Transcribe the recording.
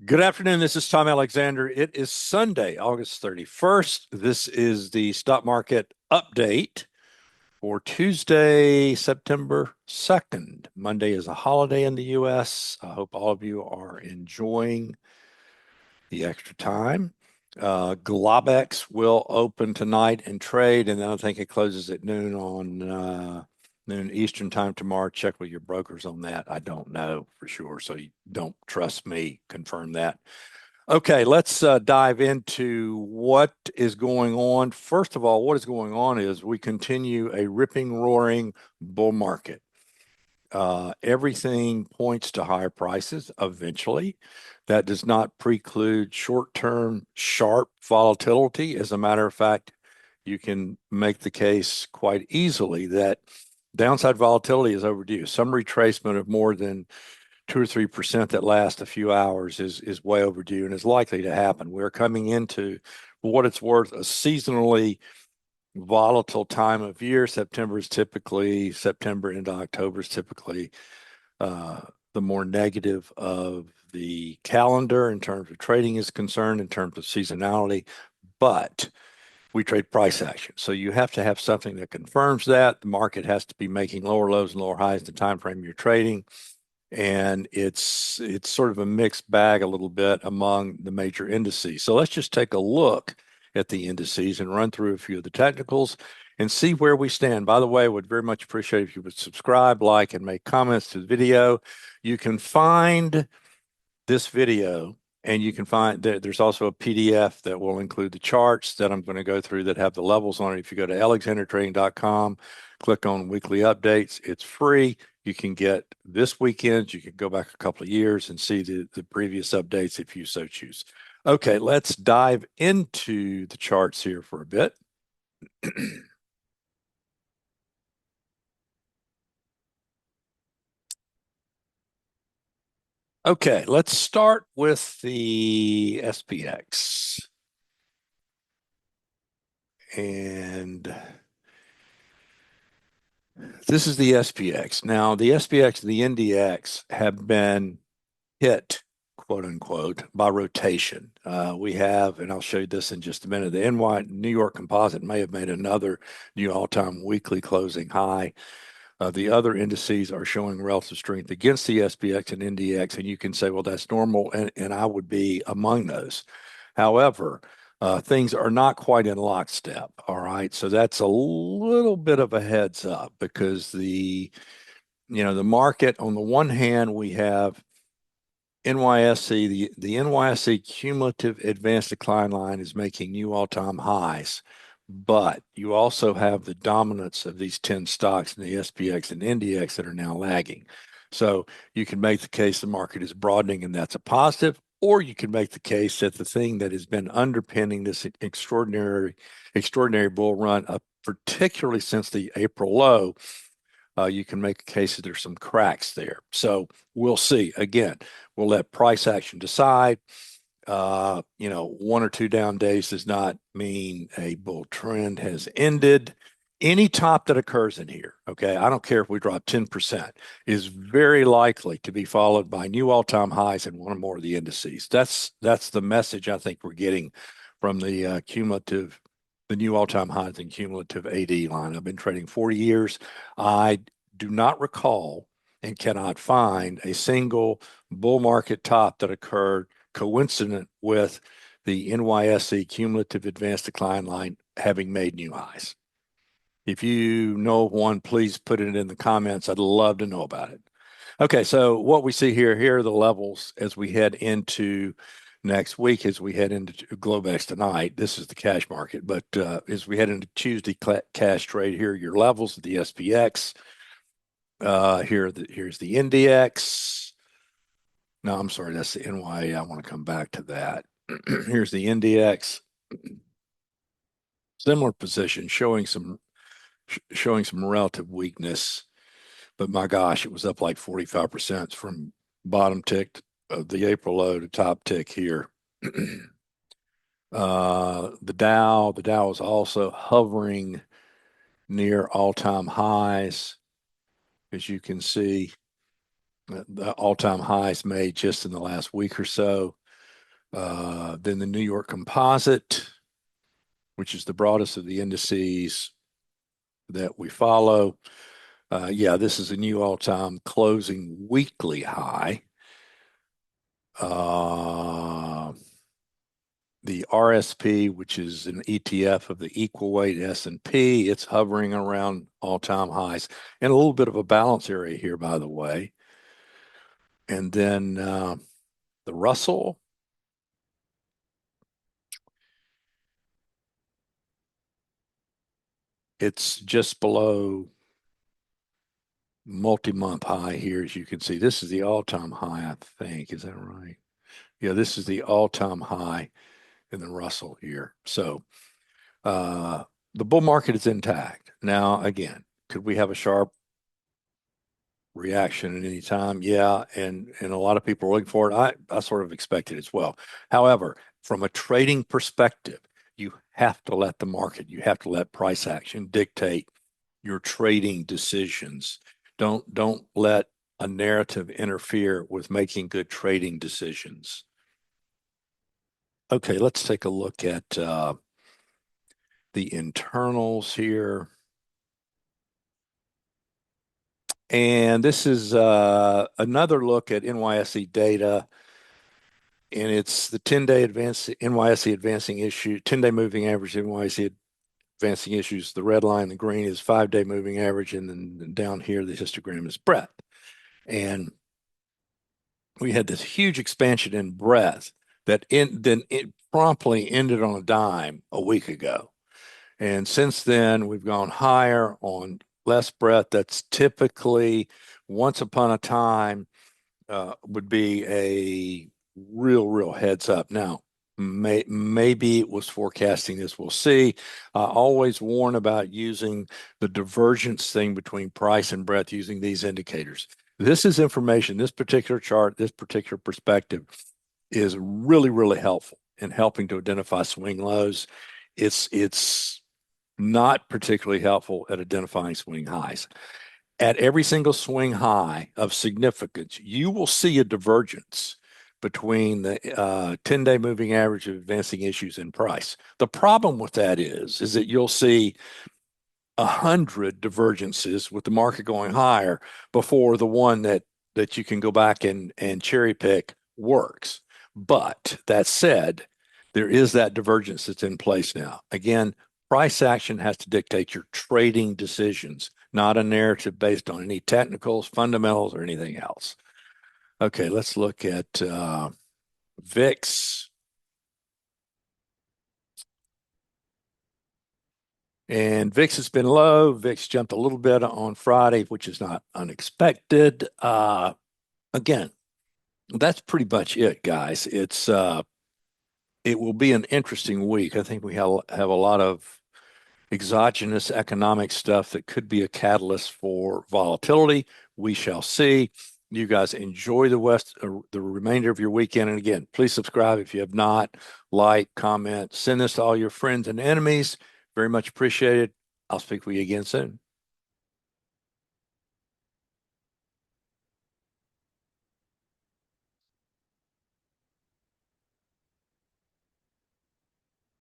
Good afternoon. This is Tom Alexander. It is Sunday, August 31st. This is the stock market update for Tuesday, September 2nd. Monday is a holiday in the US. I hope all of you are enjoying the extra time. Globex will open tonight and trade, and then I think it closes at noon on noon Eastern time tomorrow. Check with your brokers on that. I don't know for sure, so you don't trust me. Confirm that. Okay, let's dive into what is going on. First of all, what is going on is we continue a ripping, roaring bull market. Everything points to higher prices eventually. That does not preclude short-term sharp volatility. As a matter of fact, you can make the case quite easily that downside volatility is overdue. Some retracement of more than 2 or 3% that lasts a few hours is way overdue and is likely to happen. We're coming into, for what it's worth, a seasonally volatile time of year. September into October is typically the more negative of the calendar in terms of trading is concerned, in terms of seasonality, but we trade price action. So you have to have something that confirms that. The market has to be making lower lows and lower highs in the time frame you're trading. And it's sort of a mixed bag a little bit among the major indices. So let's just take a look at the indices and run through a few of the technicals and see where we stand. By the way, I would very much appreciate if you would subscribe, like, and make comments to the video. You can find this video and you can find that there's also a PDF that will include the charts that I'm going to go through that have the levels on it. If you go to alexandertrading.com, click on weekly updates, it's free. You can get this weekend, you can go back a couple of years and see the previous updates if you so choose. Okay, let's dive into the charts here for a bit. Okay, let's start with the SPX. And this is the SPX. Now, the SPX and the NDX have been hit, quote unquote, by rotation. We have, and I'll show you this in just a minute, the New York Composite may have made another new all-time weekly closing high. The other indices are showing relative strength against the SPX and NDX, and you can say, well, that's normal, and I would be among those. However, things are not quite in lockstep. All right. So that's a little bit of a heads up because the market, on the one hand, we have NYSE, the NYSE cumulative advanced decline line is making new all-time highs, but you also have the dominance of these 10 stocks in the SPX and NDX that are now lagging. So you can make the case the market is broadening and that's a positive, or you can make the case that the thing that has been underpinning this extraordinary bull run, particularly since the April low, you can make a case that there's some cracks there. So we'll see. Again, we'll let price action decide. 1 or 2 down days does not mean a bull trend has ended. Any top that occurs in here, okay, I don't care if we drop 10%, is very likely to be followed by new all-time highs in one or more of the indices. That's the message I think we're getting from the the new all-time highs in cumulative AD line. I've been trading 40 years. I do not recall and cannot find a single bull market top that occurred coincident with the NYSE cumulative advanced decline line having made new highs. If you know of one, please put it in the comments. I'd love to know about it. Okay, so what we see here are the levels as we head into next week, as we head into Globex tonight. This is the cash market, but as we head into Tuesday cash trade, here are your levels of the SPX. Here's the NDX. No, I'm sorry, that's the NYA. I want to come back to that. Here's the NDX. Similar position, showing some relative weakness, but my gosh, it was up like 45% from bottom tick of the April low to top tick here. The Dow is also hovering near all-time highs, as you can see. The all-time highs made just in the last week or so. Then the New York Composite, which is the broadest of the indices that we follow. Yeah, this is a new all-time closing weekly high. Uh, the RSP, which is an ETF of the equal weight S&P, it's hovering around all-time highs, and a little bit of a balance area here, by the way. And then the Russell, it's just below multi-month high here, as you can see. This is the all-time high, I think. Is that right? Yeah, this is the all-time high in the Russell here. So the bull market is intact. Now, again, could we have a sharp reaction at any time? Yeah, and a lot of people are looking for it. I sort of expect it as well. However, from a trading perspective, you have to let the market, you have to let price action dictate your trading decisions. Don't let a narrative interfere with making good trading decisions. Okay, let's take a look at the internals here. And this is another look at NYSE data, and it's the 10-day NYSE advancing issue, 10-day moving average NYSE advancing issues. The red line, the green is 5-day moving average, and then down here the histogram is breadth. And we had this huge expansion in breadth that then it promptly ended on a dime a week ago. And since then, we've gone higher on less breadth. That's typically once upon a time would be a real heads up. Now, maybe it was forecasting this. We'll see. I always warn about using the divergence thing between price and breadth using these indicators. This is information, this particular chart, this particular perspective is really helpful in helping to identify swing lows. It's not particularly helpful at identifying swing highs. At every single swing high of significance, you will see a divergence between the 10-day moving average of advancing issues and price. The problem with that is that you'll see 100 divergences with the market going higher before the one that you can go back and cherry pick works. But that said, there is that divergence that's in place now. Again, price action has to dictate your trading decisions, not a narrative based on any technicals, fundamentals, or anything else. Okay, let's look at VIX. And VIX has been low. VIX jumped a little bit on Friday, which is not unexpected. Again, that's pretty much it, guys. It will be an interesting week. I think we have a lot of exogenous economic stuff that could be a catalyst for volatility. We shall see. You guys enjoy the remainder of your weekend. And again, please subscribe if you have not. Like, comment, send this to all your friends and enemies. Very much appreciated. I'll speak with you again soon.